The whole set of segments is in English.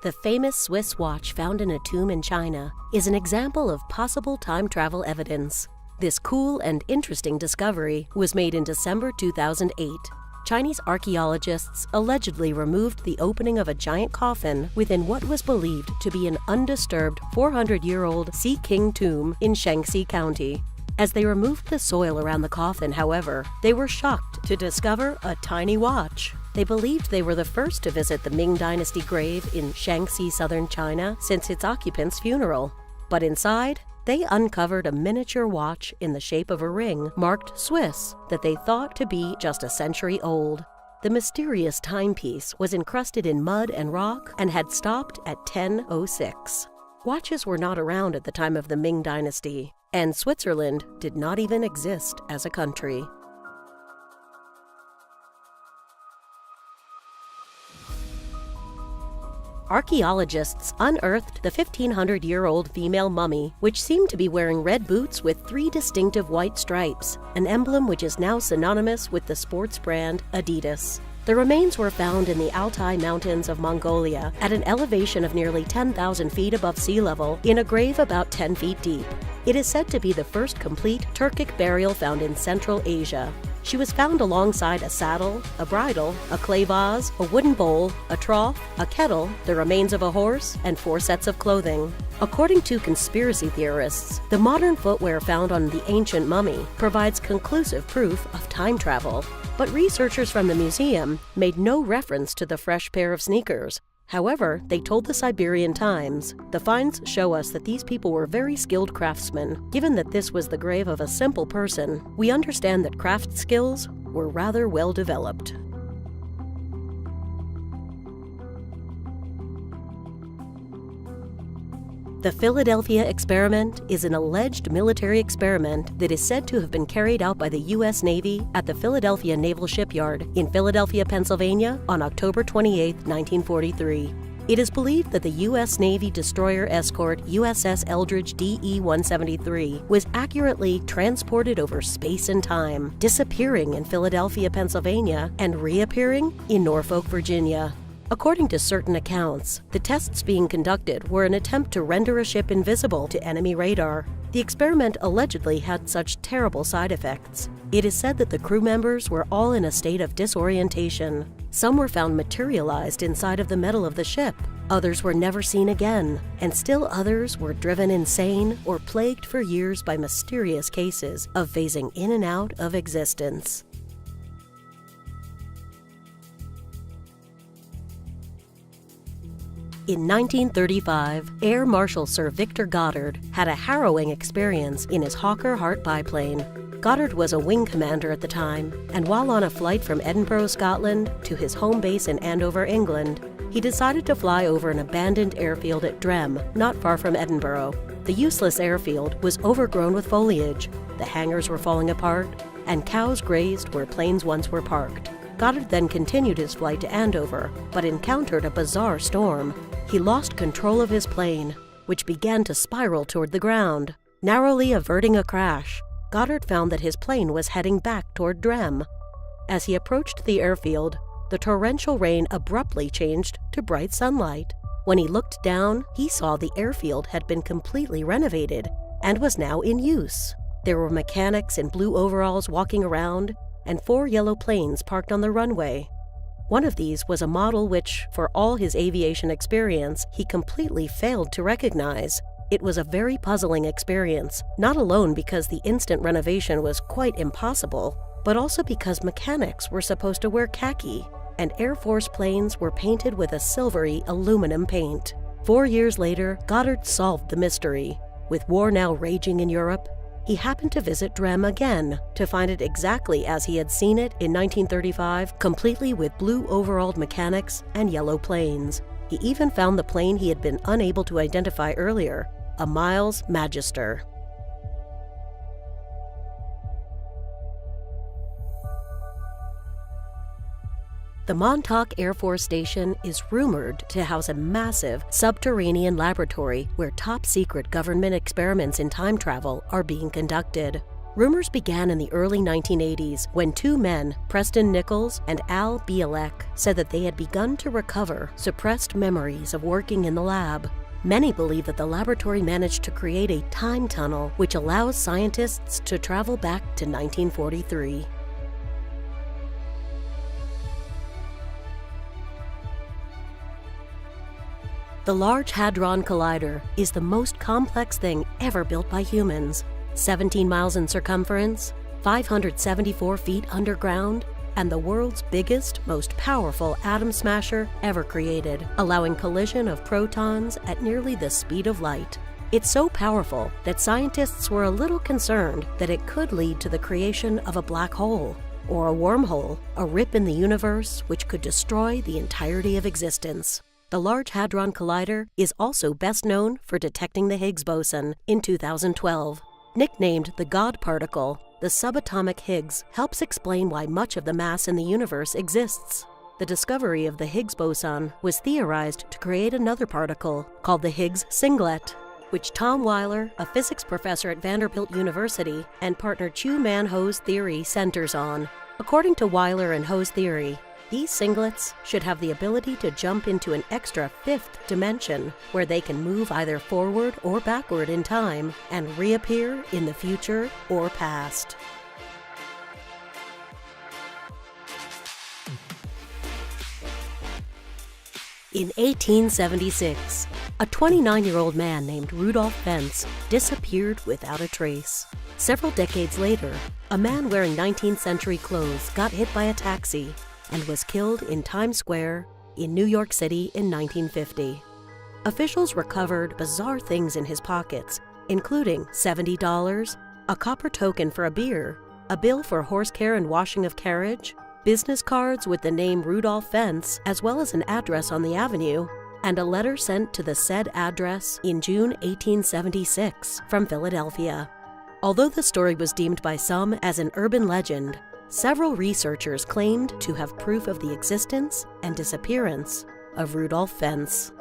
The famous Swiss watch found in a tomb in China is an example of possible time travel evidence. This cool and interesting discovery was made in December 2008. Chinese archaeologists allegedly removed the opening of a giant coffin within what was believed to be an undisturbed 400-year-old Sea King tomb in Shaanxi County. As they removed the soil around the coffin, however, they were shocked to discover a tiny watch. They believed they were the first to visit the Ming Dynasty grave in Shaanxi, southern China, since its occupant's funeral. But inside, they uncovered a miniature watch in the shape of a ring marked Swiss that they thought to be just a century old. The mysterious timepiece was encrusted in mud and rock and had stopped at 10:06. Watches were not around at the time of the Ming Dynasty, and Switzerland did not even exist as a country. Archaeologists unearthed the 1,500-year-old female mummy, which seemed to be wearing red boots with 3 distinctive white stripes, an emblem which is now synonymous with the sports brand Adidas. The remains were found in the Altai Mountains of Mongolia at an elevation of nearly 10,000 feet above sea level in a grave about 10 feet deep. It is said to be the first complete Turkic burial found in Central Asia. She was found alongside a saddle, a bridle, a clay vase, a wooden bowl, a trough, a kettle, the remains of a horse, and 4 sets of clothing. According to conspiracy theorists, the modern footwear found on the ancient mummy provides conclusive proof of time travel. But researchers from the museum made no reference to the fresh pair of sneakers. However, they told the Siberian Times, "The finds show us that these people were very skilled craftsmen. Given that this was the grave of a simple person, we understand that craft skills were rather well developed." The Philadelphia experiment is an alleged military experiment that is said to have been carried out by the U.S. Navy at the Philadelphia Naval Shipyard in Philadelphia, Pennsylvania on October 28, 1943. It is believed that the U.S. Navy destroyer escort USS Eldridge DE-173 was accurately transported over space and time, disappearing in Philadelphia, Pennsylvania, and reappearing in Norfolk, Virginia. According to certain accounts, the tests being conducted were an attempt to render a ship invisible to enemy radar. The experiment allegedly had such terrible side effects. It is said that the crew members were all in a state of disorientation. Some were found materialized inside of the metal of the ship. Others were never seen again, and still others were driven insane or plagued for years by mysterious cases of phasing in and out of existence. In 1935, Air Marshal Sir Victor Goddard had a harrowing experience in his Hawker Hart biplane. Goddard was a wing commander at the time, and while on a flight from Edinburgh, Scotland, to his home base in Andover, England, he decided to fly over an abandoned airfield at Drem, not far from Edinburgh. The useless airfield was overgrown with foliage, the hangars were falling apart, and cows grazed where planes once were parked. Goddard then continued his flight to Andover, but encountered a bizarre storm. He lost control of his plane, which began to spiral toward the ground. Narrowly averting a crash, Goddard found that his plane was heading back toward Drem. As he approached the airfield, the torrential rain abruptly changed to bright sunlight. When he looked down, he saw the airfield had been completely renovated and was now in use. There were mechanics in blue overalls walking around, and 4 yellow planes parked on the runway. One of these was a model which, for all his aviation experience, he completely failed to recognize. It was a very puzzling experience, not alone because the instant renovation was quite impossible, but also because mechanics were supposed to wear khaki, and Air Force planes were painted with a silvery aluminum paint. 4 years later, Goddard solved the mystery. With war now raging in Europe, he happened to visit Drem again to find it exactly as he had seen it in 1935, completely with blue overalled mechanics and yellow planes. He even found the plane he had been unable to identify earlier, a Miles Magister. The Montauk Air Force Station is rumored to house a massive subterranean laboratory where top-secret government experiments in time travel are being conducted. Rumors began in the early 1980s when two men, Preston Nichols and Al Bielek, said that they had begun to recover suppressed memories of working in the lab. Many believe that the laboratory managed to create a time tunnel which allows scientists to travel back to 1943. The Large Hadron Collider is the most complex thing ever built by humans. 17 miles in circumference, 574 feet underground, and the world's biggest, most powerful atom smasher ever created, allowing collision of protons at nearly the speed of light. It's so powerful that scientists were a little concerned that it could lead to the creation of a black hole, or a wormhole, a rip in the universe which could destroy the entirety of existence. The Large Hadron Collider is also best known for detecting the Higgs boson in 2012. Nicknamed the God particle, the subatomic Higgs helps explain why much of the mass in the universe exists. The discovery of the Higgs boson was theorized to create another particle called the Higgs singlet, which Tom Weiler, a physics professor at Vanderbilt University, and partner Chu-Man-Ho's theory centers on. According to Weiler and Ho's theory, these singlets should have the ability to jump into an extra fifth dimension where they can move either forward or backward in time and reappear in the future or past. In 1876, a 29-year-old man named Rudolph Fentz disappeared without a trace. Several decades later, a man wearing 19th century clothes got hit by a taxi and was killed in Times Square in New York City in 1950. Officials recovered bizarre things in his pockets, including $70, a copper token for a beer, a bill for horse care and washing of carriage, business cards with the name Rudolph Fentz, as well as an address on the avenue, and a letter sent to the said address in June 1876 from Philadelphia. Although the story was deemed by some as an urban legend, several researchers claimed to have proof of the existence and disappearance of Rudolph Fentz.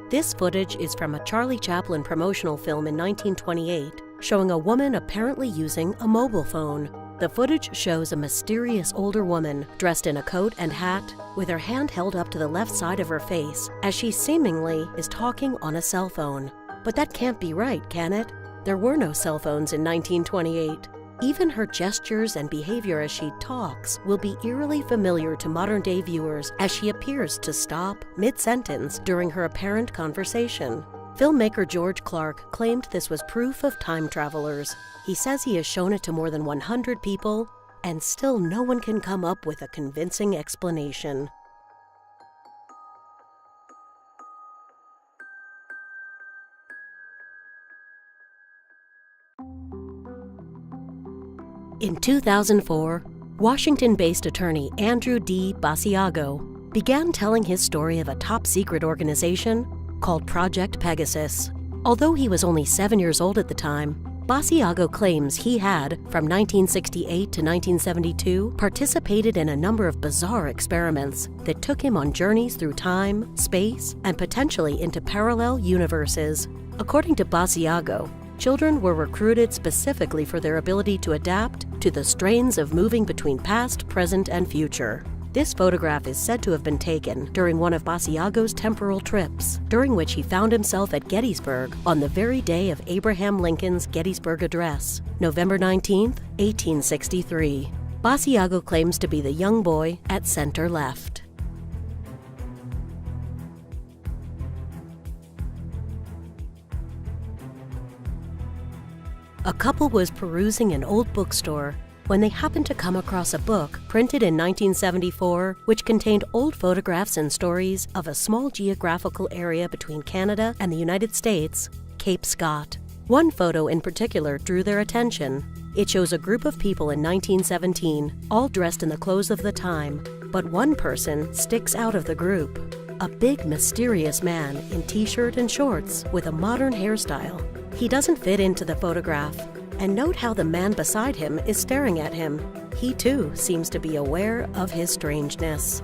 This footage is from a Charlie Chaplin promotional film in 1928 showing a woman apparently using a mobile phone. The footage shows a mysterious older woman dressed in a coat and hat with her hand held up to the left side of her face as she seemingly is talking on a cell phone. But that can't be right, can it? There were no cell phones in 1928. Even her gestures and behavior as she talks will be eerily familiar to modern-day viewers as she appears to stop mid-sentence during her apparent conversation. Filmmaker George Clark claimed this was proof of time travelers. He says he has shown it to more than 100 people, and still no one can come up with a convincing explanation. In 2004, Washington-based attorney Andrew D. Basiago began telling his story of a top-secret organization called Project Pegasus. Although he was only 7 years old at the time, Basiago claims he had, from 1968 to 1972, participated in a number of bizarre experiments that took him on journeys through time, space, and potentially into parallel universes. According to Basiago, children were recruited specifically for their ability to adapt to the strains of moving between past, present, and future. This photograph is said to have been taken during one of Basiago's temporal trips, during which he found himself at Gettysburg on the very day of Abraham Lincoln's Gettysburg Address, November 19, 1863. Basiago claims to be the young boy at center left. A couple was perusing an old bookstore when they happened to come across a book printed in 1974 which contained old photographs and stories of a small geographical area between Canada and the United States, Cape Scott. One photo in particular drew their attention. It shows a group of people in 1917, all dressed in the clothes of the time, but one person sticks out of the group. A big, mysterious man in t-shirt and shorts with a modern hairstyle. He doesn't fit into the photograph. And note how the man beside him is staring at him. He too seems to be aware of his strangeness.